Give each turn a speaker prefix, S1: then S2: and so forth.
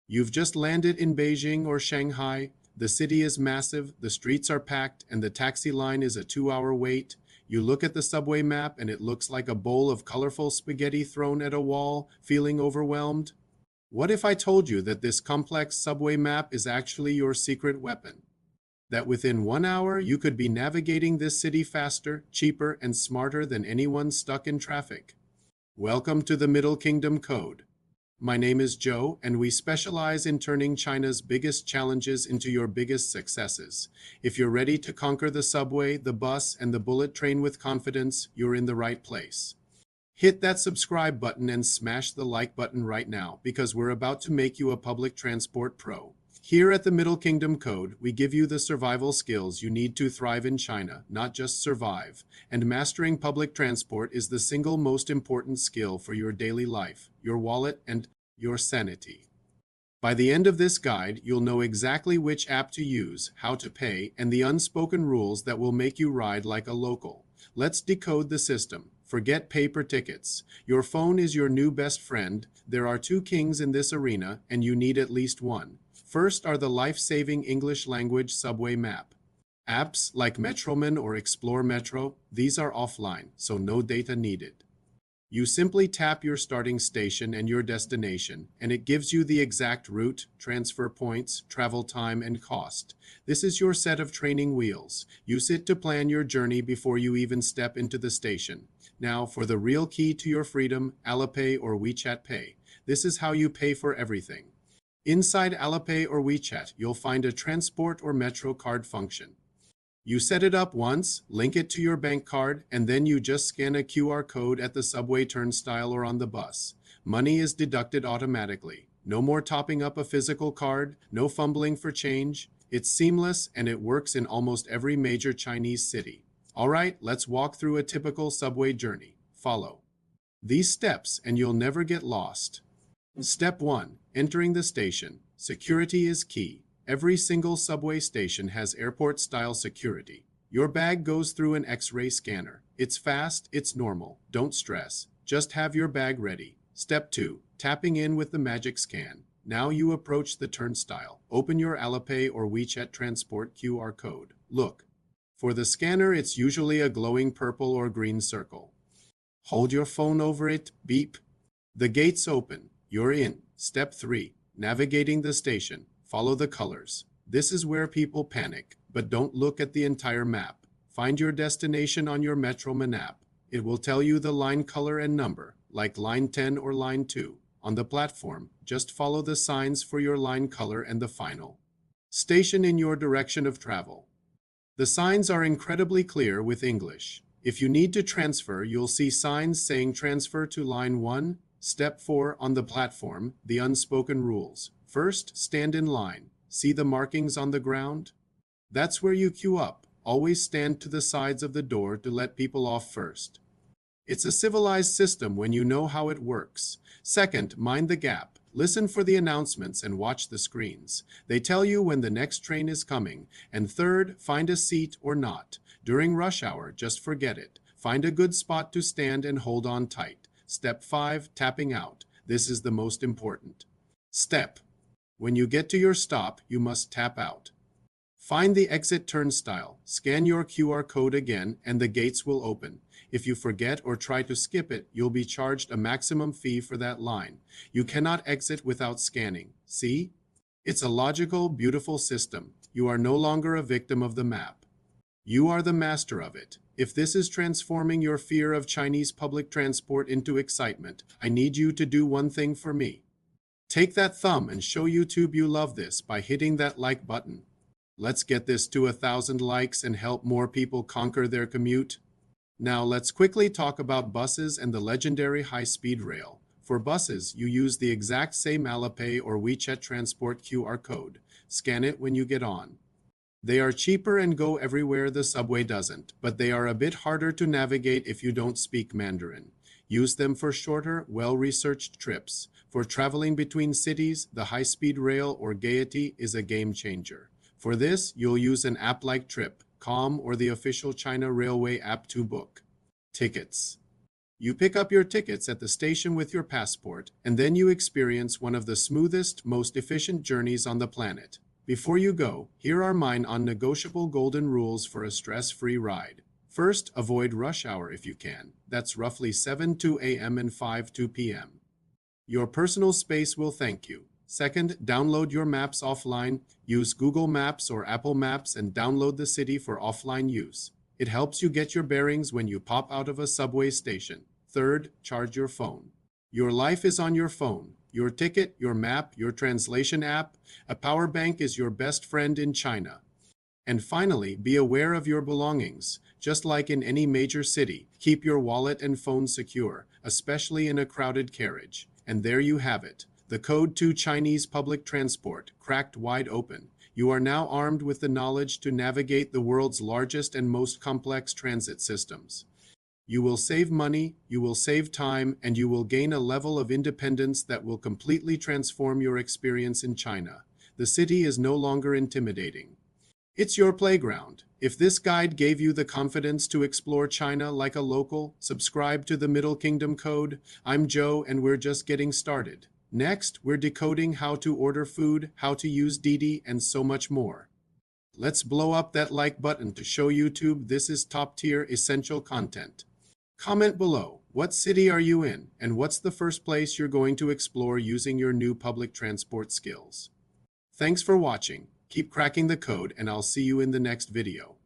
S1: You've just landed in Beijing or Shanghai. The city is massive, the streets are packed, and the taxi line is a 2-hour wait. You look at the subway map and it looks like a bowl of colorful spaghetti thrown at a wall, feeling overwhelmed? What if I told you that this complex subway map is actually your secret weapon? That within 1 hour you could be navigating this city faster, cheaper, and smarter than anyone stuck in traffic. Welcome to the Middle Kingdom Code. My name is Joe, and we specialize in turning China's biggest challenges into your biggest successes. If you're ready to conquer the subway, the bus, and the bullet train with confidence, you're in the right place. Hit that subscribe button and smash the like button right now, because we're about to make you a public transport pro. Here at the Middle Kingdom Code, we give you the survival skills you need to thrive in China, not just survive. And mastering public transport is the single most important skill for your daily life, your wallet, and your sanity. By the end of this guide, you'll know exactly which app to use, how to pay, and the unspoken rules that will make you ride like a local. Let's decode the system. Forget paper tickets. Your phone is your new best friend. There are two kings in this arena, and you need at least one. First are the life-saving English language subway map. Apps like Metroman or Explore Metro, these are offline, so no data needed. You simply tap your starting station and your destination, and it gives you the exact route, transfer points, travel time, and cost. This is your set of training wheels. Use it to plan your journey before you even step into the station. Now, for the real key to your freedom, Alipay or WeChat Pay. This is how you pay for everything. Inside Alipay or WeChat, you'll find a transport or metro card function. You set it up once, link it to your bank card, and then you just scan a QR code at the subway turnstile or on the bus. Money is deducted automatically. No more topping up a physical card, no fumbling for change. It's seamless and it works in almost every major Chinese city. All right, let's walk through a typical subway journey. Follow these steps and you'll never get lost. Step 1. Entering the station. Security is key. Every single subway station has airport-style security. Your bag goes through an X-ray scanner. It's fast, it's normal. Don't stress. Just have your bag ready. Step 2. Tapping in with the magic scan. Now you approach the turnstile. Open your Alipay or WeChat transport QR code. Look. For the scanner, it's usually a glowing purple or green circle. Hold your phone over it. Beep. The gates open. You're in. Step 3. Navigating the station. Follow the colors. This is where people panic, but don't look at the entire map. Find your destination on your Metroman app. It will tell you the line color and number, like line 10 or line 2. On the platform, just follow the signs for your line color and the final station in your direction of travel. The signs are incredibly clear with English. If you need to transfer, you'll see signs saying transfer to line 1. Step 4 on the platform, the unspoken rules. First, stand in line. See the markings on the ground? That's where you queue up. Always stand to the sides of the door to let people off first. It's a civilized system when you know how it works. Second, mind the gap. Listen for the announcements and watch the screens. They tell you when the next train is coming. And third, find a seat or not. During rush hour, just forget it. Find a good spot to stand and hold on tight. Step 5, tapping out. This is the most important step. When you get to your stop, you must tap out. Find the exit turnstile, scan your QR code again, and the gates will open. If you forget or try to skip it, you'll be charged a maximum fee for that line. You cannot exit without scanning. See? It's a logical, beautiful system. You are no longer a victim of the map. You are the master of it. If this is transforming your fear of Chinese public transport into excitement, I need you to do one thing for me. Take that thumb and show YouTube you love this by hitting that like button. Let's get this to 1,000 likes and help more people conquer their commute. Now let's quickly talk about buses and the legendary high-speed rail. For buses, you use the exact same Alipay or WeChat transport QR code. Scan it when you get on. They are cheaper and go everywhere the subway doesn't, but they are a bit harder to navigate if you don't speak Mandarin. Use them for shorter, well-researched trips. For traveling between cities, the high-speed rail or Gaiety is a game changer. For this, you'll use an app like Trip, Com, or the official China Railway app to book tickets. You pick up your tickets at the station with your passport, and then you experience one of the smoothest, most efficient journeys on the planet. Before you go, here are my non-negotiable golden rules for a stress-free ride. First, avoid rush hour if you can. That's roughly 7:02 a.m. and 5:02 p.m. Your personal space will thank you. Second, download your maps offline. Use Google Maps or Apple Maps and download the city for offline use. It helps you get your bearings when you pop out of a subway station. Third, charge your phone. Your life is on your phone. Your ticket, your map, your translation app. A power bank is your best friend in China. And finally, be aware of your belongings. Just like in any major city, keep your wallet and phone secure, especially in a crowded carriage. And there you have it. The code to Chinese public transport, cracked wide open. You are now armed with the knowledge to navigate the world's largest and most complex transit systems. You will save money, you will save time, and you will gain a level of independence that will completely transform your experience in China. The city is no longer intimidating. It's your playground. If this guide gave you the confidence to explore China like a local, subscribe to the Middle Kingdom Code. I'm Joe, and we're just getting started. Next, we're decoding how to order food, how to use Didi, and so much more. Let's blow up that like button to show YouTube this is top-tier essential content. Comment below, what city are you in, and what's the first place you're going to explore using your new public transport skills? Thanks for watching. Keep cracking the code, and I'll see you in the next video.